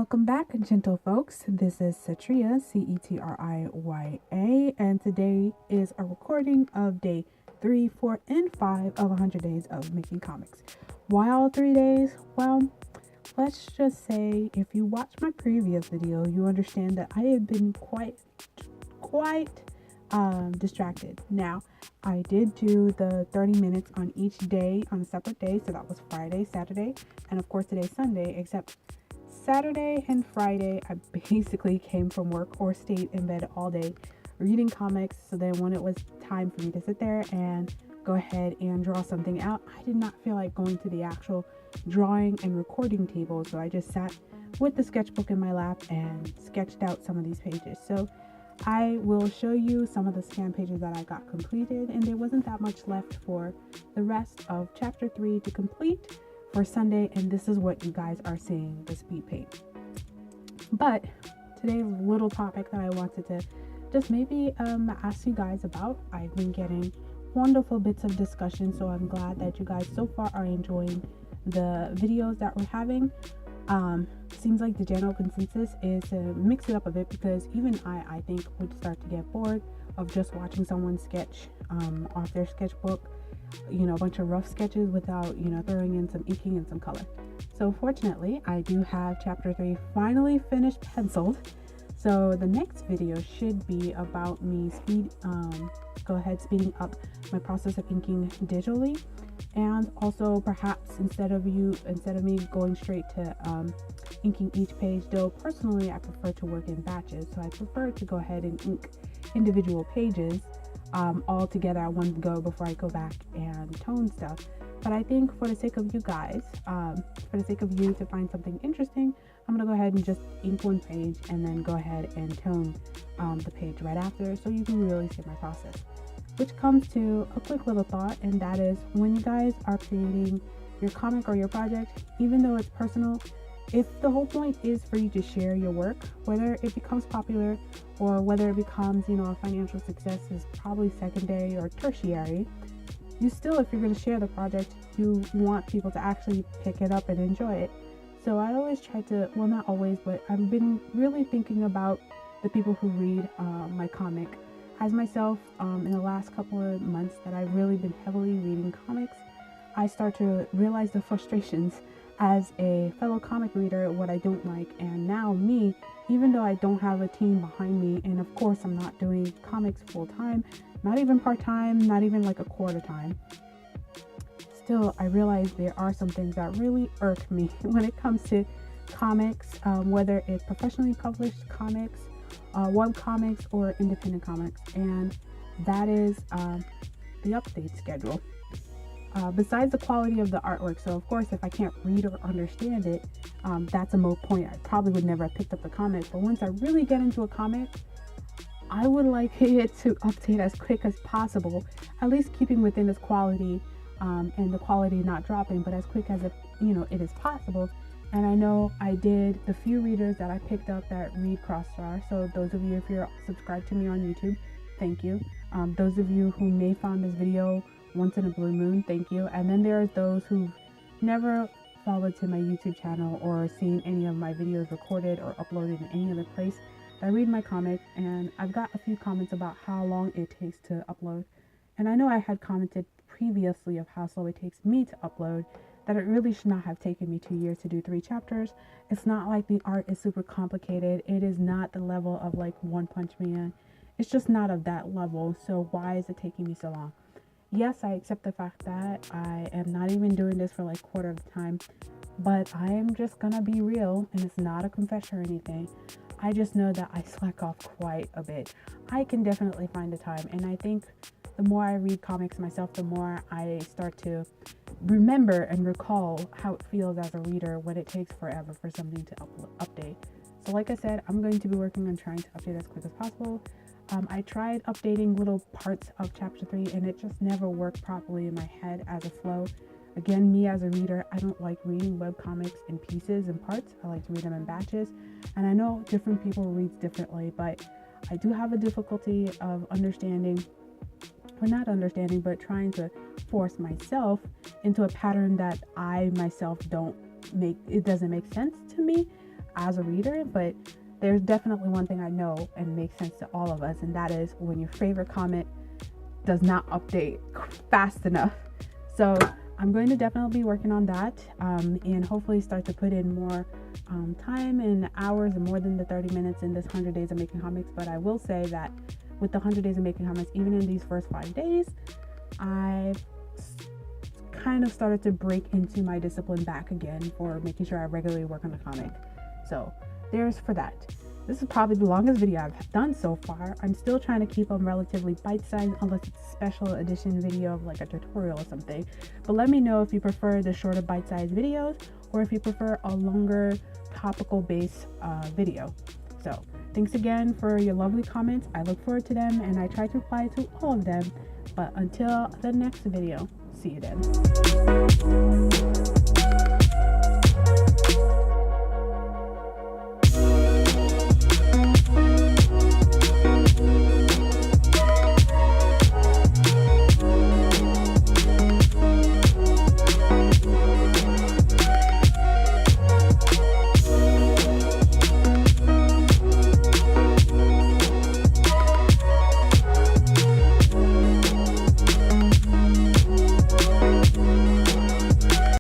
Welcome back, gentle folks. This is Cetriya, Cetriya, and today is a recording of day 3, 4, and 5 of 100 days of making comics. Why all 3 days? Well, let's just say if you watched my previous video, you understand that I have been quite distracted. Now, I did do the 30 minutes on each day on a separate day, so that was Friday, Saturday, and of course today's Sunday, except Saturday and Friday, I basically came from work or stayed in bed all day reading comics. So then when it was time for me to sit there and go ahead and draw something out, I did not feel like going to the actual drawing and recording table. So I just sat with the sketchbook in my lap and sketched out some of these pages. So I will show you some of the scan pages that I got completed, and there wasn't that much left for the rest of chapter 3 to complete for Sunday, and this is what you guys are seeing, the speed paint. But today's little topic that I wanted to just maybe ask you guys about, I've been getting wonderful bits of discussion, so I'm glad that you guys so far are enjoying the videos that we're having. Seems like the general consensus is to mix it up a bit, because even I think would start to get bored of just watching someone sketch off their sketchbook, a bunch of rough sketches without, throwing in some inking and some color. So fortunately, I do have chapter 3 finally finished penciled. So the next video should be about me speeding up my process of inking digitally, and also perhaps instead of me going straight to inking each page, though personally I prefer to work in batches, so I prefer to go ahead and ink individual pages all together at one go before I go back and tone stuff. But I think for the sake of you guys, for the sake of you to find something interesting, I'm gonna go ahead and just ink one page and then go ahead and tone the page right after, so you can really see my process. Which comes to a quick little thought, and that is, when you guys are creating your comic or your project, even though it's personal, if the whole point is for you to share your work, whether it becomes popular or whether it becomes, a financial success is probably secondary or tertiary, you still, if you're going to share the project, you want people to actually pick it up and enjoy it. So I always try to, well, not always, but I've been really thinking about the people who read my comic. As myself, in the last couple of months that I've really been heavily reading comics, I start to realize the frustrations as a fellow comic reader, what I don't like. And now me, even though I don't have a team behind me, and of course I'm not doing comics full time, not even part time, not even like a quarter time, still I realize there are some things that really irk me when it comes to comics, whether it's professionally published comics, web comics, or independent comics, and that is the update schedule. Besides the quality of the artwork, so of course if I can't read or understand it, that's a moot point. I probably would never have picked up the comic, but once I really get into a comic, I would like it to update as quick as possible, at least keeping within its quality, and the quality not dropping, but as quick as it is possible. And I know I did the few readers that I picked up that read Crossjar, so those of you, if you're subscribed to me on YouTube, thank you. Those of you who may find this video once in a blue moon, thank you. And then there are those who've never followed to my YouTube channel or seen any of my videos recorded or uploaded in any other place that read my comic, and I've got a few comments about how long it takes to upload. And I know I had commented previously of how slow it takes me to upload, that it really should not have taken me 2 years to do 3 chapters. It's not like the art is super complicated. It is not the level of like One Punch Man. It's just not of that level. So why is it taking me so long? Yes, I accept the fact that I am not even doing this for like quarter of the time, but I am just gonna be real, and it's not a confession or anything. I just know that I slack off quite a bit. I can definitely find the time, and I think the more I read comics myself, the more I start to remember and recall how it feels as a reader when it takes forever for something to update. So like I said, I'm going to be working on trying to update as quick as possible. I tried updating little parts of chapter 3, and it just never worked properly in my head as a flow. Again, me as a reader, I don't like reading webcomics in pieces and parts. I like to read them in batches. And I know different people read differently, but I do have a difficulty of understanding, or not understanding, but trying to force myself into a pattern that I myself doesn't make sense to me. as a reader, but there's definitely one thing I know and makes sense to all of us, and that is when your favorite comic does not update fast enough. So I'm going to definitely be working on that, and hopefully start to put in more time and hours and more than the 30 minutes in this 100 days of making comics. But I will say that with the 100 days of making comics, even in these first 5 days, I've kind of started to break into my discipline back again for making sure I regularly work on the comic. So there's for that. This is probably the longest video I've done so far. I'm still trying to keep them relatively bite-sized unless it's a special edition video of like a tutorial or something. But let me know if you prefer the shorter bite-sized videos or if you prefer a longer topical based video. So thanks again for your lovely comments. I look forward to them and I try to reply to all of them. But until the next video, see you then.